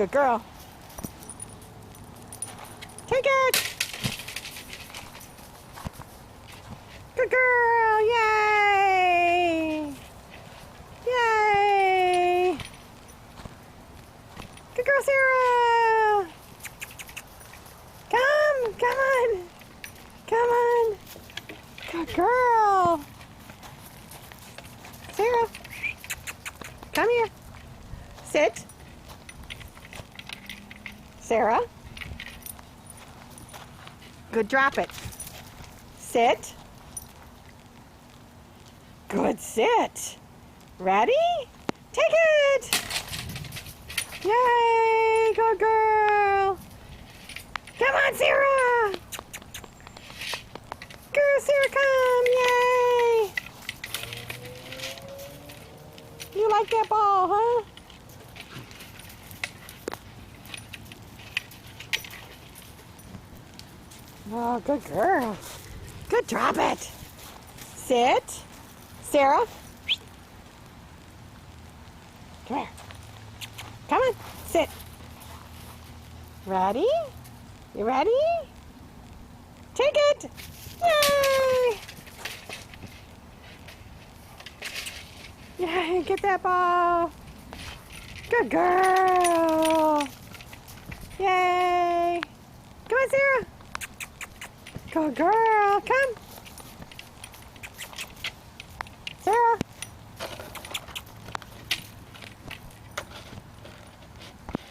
Good girl. Take it. Good girl. Yay. Yay. Good girl, Sarah. Come on. Come on. Good girl. Sarah. Come here. Sit. Sarah. Good, drop it. Sit. Good, sit. Ready? Take it! Yay! Good girl! Come on, Sarah! Girl, Sarah, come! Yay! You like that ball, huh? Oh, good girl. Good, drop it. Sit. Sarah. Come here. Come on, sit. Ready? You ready? Take it. Yay! Yay, get that ball. Good girl. Yay. Come on, Sarah. Good girl. Come. Sarah.